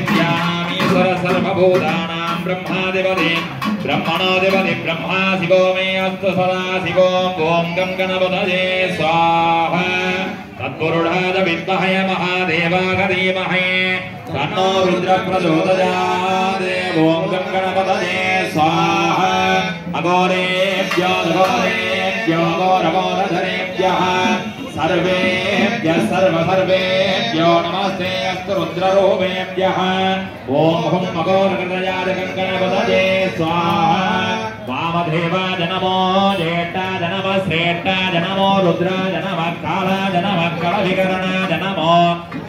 विद्यामीश्वर सर्वभूतानां ब्रह्माधिपति ब्रह्मणोऽधिपति ब्रह्मा शिवो मे अस्तु सदा शिवो ॐ गं गणपतये स्वाहा तत्पुरुषाय विद्महे महादेवाय धीमहि तन्नो रुद्रः प्रचोदयात् ॐ गं गणपतये स्वाहा अघोरेभ्यो घोरघोरधरेभ्यः सर्वेभ्यो नमस्ते अस्तु रुद्ररूपेभ्यः ॐ हुं अघोरकृतयाय गणपतये स्वाहा वामदेवाय नमो ज्येष्ठाय नमः श्रेष्ठाय नमो रुद्राय नमः कालाय नमः कलविकरणाय नमो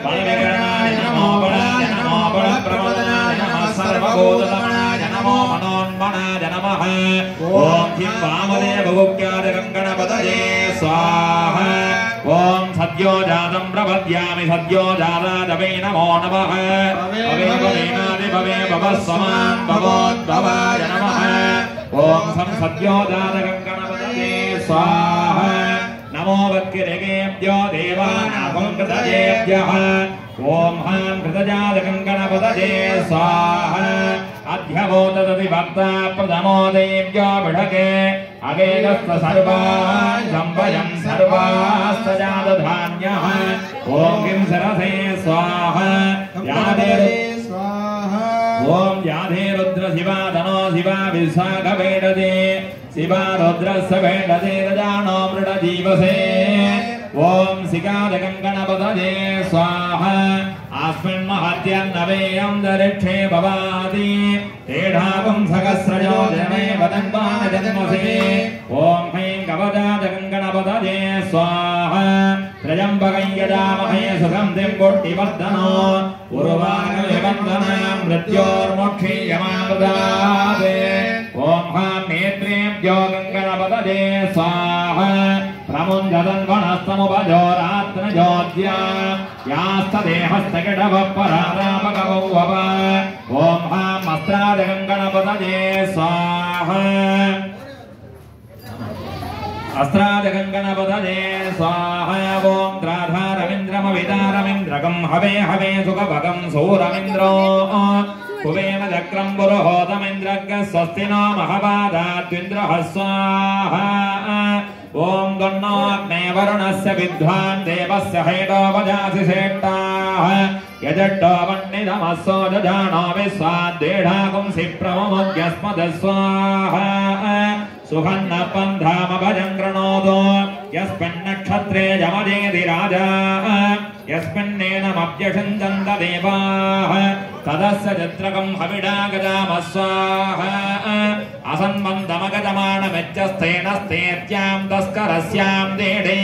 बलविकरणाय नमो बलाय नमो बलप्रमोदनाय नमः सर्वभूतगमनाय नमो मनोन्मनाय नमः ॐ हिं वामदेवगुप्त्याय गणपतये स्वाहा ॐ सद्यो जातं प्रपद्यामि सद्यो जाताय नमो नमः भवे भवस्वमान् भवोद्भवाय नमः ॐ सद्यो जातं गणपतये स्वाहा नमो वक्किरेभ्यो देवानां कृतयेभ्यः ॐ हां कृतजातं गणपतये स्वाहा अध्यवोदति भक्ता प्रथमो देव्यो बिढके अगेगस्थ सर्वान् संभयं सर्वास्तजातधान्यः ॐ किं सरसे स्वाहा ॐ याधे रुद्र शिवा धनो शिवा विशाखवेडदे शिवा रुद्रस्य वेडदे रजानो मृडजीवसे ॐ सिकादकं गणपतये स्वाहा अस्मिन् महत्यन्नवेयं दरिक्षे भवाति तेढावं सहस्रजो जने वदन्वान जन्मसे ॐ ह्रीं कवचादकं गणपतये स्वाहा त्र्यम्बकं यजामहे सुगन्धिं पुष्टिवर्धनो उर्वारुकमिवन्दनां मृत्योर्मोक्षीयमामृतात् ॐ हां नेत्रेभ्यो गणपतये स्वाहा प्रमुञ्जतन्वनस्तमुपजो रात्रजोद्या यास्तदेहस्तकिडवः परारापकवौवव ॐ हां अस्त्रादकं गणपतये स्वाहा अस्त्रादकं गणपतये स्वाहा ॐ त्राधारमिन्द्रमविदारमिन्द्रकं हवे हवे सुखभगं सूरमिन्द्रो कुबेन चक्रं पुरुहोतमिन्द्रज्ञ स्वस्ति नो महवादाद्विन्द्रः स्वाहा ॐ गन्नो अग्ने वरुणस्य विद्वान् देवस्य हेडोपजासि श्रेष्ठाः यजट्टो वह्निधमस्सो जजानो विश्वाद्देढागुंसि प्रमुद्यस्मद स्वाहा सुहन्नः पन्थामभजं कृणोतु यस्मिन्नक्षत्रे यमजेति राजा यस्मिन्नेनमभ्यषिञ्चन्त देवाः तदस्य चित्रकं हविडा गजामः स्वाहा असन्मन्दमगजमानमित्यस्थेन स्तेत्यां तस्करस्यां देडे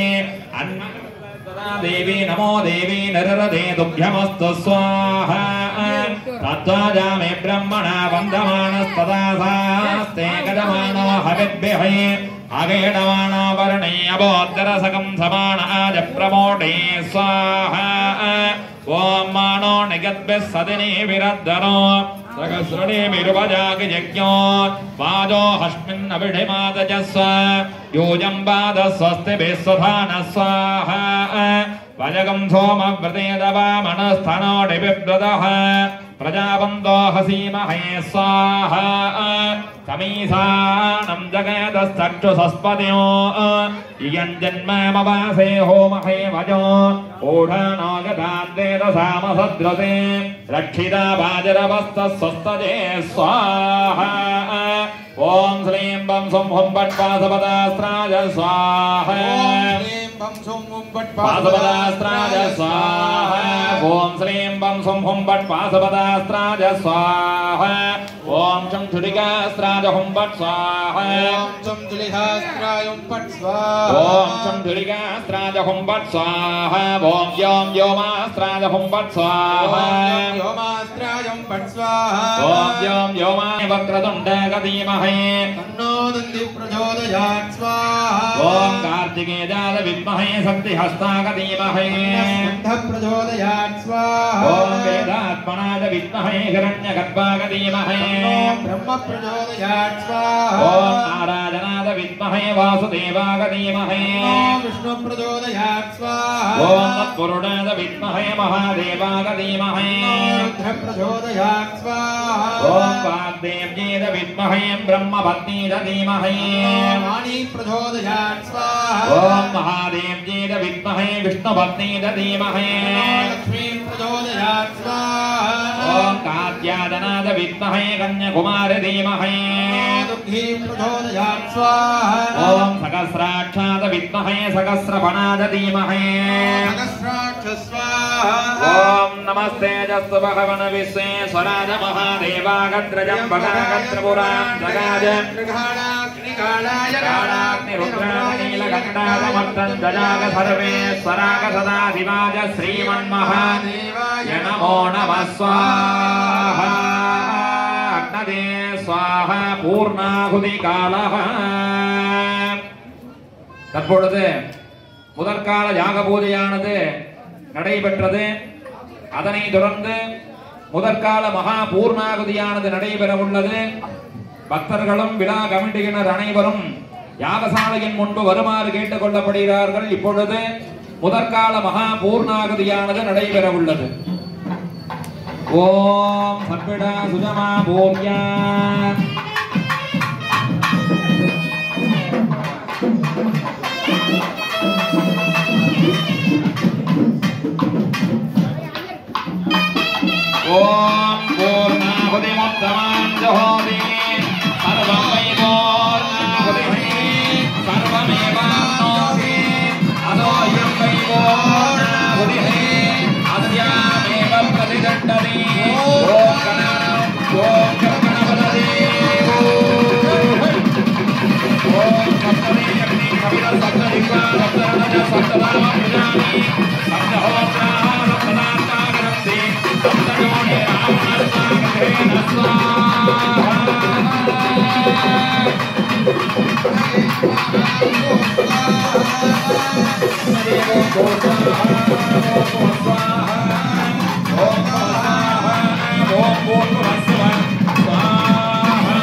देवी नमो देवी नररदे तुभ्यमस्तु स्वाहा तत्त्वाजा मे ब्रह्मणा वन्दमानस्तदा सास्ते गजमानो हविद्भिः अगेडमानो वर्णे अबोद्धरसकं समान आज प्रमोटे स्वाहा ॐ मानो निगद्भिः सदिने विरद्धनो सहस्रणे विरुभजागिजज्ञो वाजो हस्मिन्नभिषिमादजस्व योजं वाद स्वस्तिभिः स्वधानः स्वाहा वजगं सोमव्रते दवामनस्थनोडिबिभ्रदः प्रजावन्तो हसीमहे स्वाहा तमीसानं जगतश्चक्षुषस्पत्यो इयं जन्ममवासे होमहे वजो ऊढानो गतान्देदसामसद्रते रक्षिता वाजरवस्तस्वस्तजे स्वाहा ॐ श्रीं बं सुं हुं पट् पाशुपतास्त्राय स्वाहा पाशुपतास्त्राय स्वाहा ॐ श्रीं बं सुं हुं पट् पाशुपतास्त्राय स्वाहा ॐ शं छुरिकास्त्राय हुं पट् स्वाहा ॐ शं छुरिकास्त्राय हुं पट् स्वाहा ॐ शं छुरिकास्त्राय हुं पट् स्वाहा ॐ यों व्योमास्त्राय हुं पट् स्वाहा व्योमास्त्राय हुं पट् स्वाहा ॐ यों व्योमाय वक्रतुण्डगधीमहि तन्नो दन्तिः प्रचोदयात् स्वाहा ॐ कार्तिकेयाय विद्महे शक्तिहस्ताय धीमहि प्रचोदयात् स्वाहा ॐ वेदात्मनाय विद्महे हिरण्यगर्भाय धीमहि ब्रह्म प्रचोदयात् स्वाहा ॐ नारायणाय विद्महे वासुदेवाय धीमहि विष्णु प्रचोदयात् स्वाहा ओम तत्पुरुषाय विद्महे महादेवाय धीमहि रुद्र प्रचोदयात् स्वाहा ओम वाग्देव्यै विद्महे ब्रह्मपत्न्यै धीमहि वाणी प्रचोदयात् स्वाहा ओम महादेव्यै विद्महे विष्णुपत्न्यै धीमहि लक्ष्मी प्रचोदयात् स्वाहा ओम कात्यायनाय विद्महे कन्याकुमारी धीमहि दुर्गी प्रचोदयात् स्वाहा ओम सहस्राक्षाय विद्महे सहस्रफणाय धीमहि सहस्राक्ष स्वाहा ओम नमस्ते जस्तु भगवान विश्वेश्वराय महादेवाय त्र्यंबकाय जगाज नीलकण्ठाय मर्तन् जजाग सर्वेश्वराय सदाशिवाय श्रीमन्महादेवाय नमो नमः स्वाहा अग्नदे स्वाहा पूर्णाहुति कालः தற்பொழுது முதற்கால யாக பூஜையானது நடைபெற்றது. அதனை தொடர்ந்து முதற்கால மகா பூர்ணாகுதியானது நடைபெற உள்ளது. பக்தர்களும் விழா கமிட்டியினர் அனைவரும் யாகசாலையின் முன்பு வருமாறு கேட்டுக் கொள்ளப்படுகிறார்கள். இப்பொழுது முதற்கால மகா பூர்ணாகுதியானது நடைபெற உள்ளது. ஓம் சர்வடா சுஜமா பூர்யா ओम पूर्णाहुति मुत्तमां जहोति सर्वं वै पूर्णाहुतिः सर्वमेवाप्नोति अतो यं वै पूर्णाहुतिः अस्यामेव प्रतिष्ठति ओम गणपतये ओम सप्तमे अग्नि कपिल सप्तदिक्वा सप्तरणज सप्तधाम प्रजानि सप्तहोत्रा सप्तदातागरन्ति सप्तयोनि रावणस्वागतेन स्वाहा देवो गोस्वाहा ओम स्वाहा ओम भूर्भुवस्सुः स्वाहा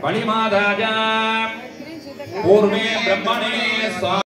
बलिमादाजा पूर्वे ब्रह्मणे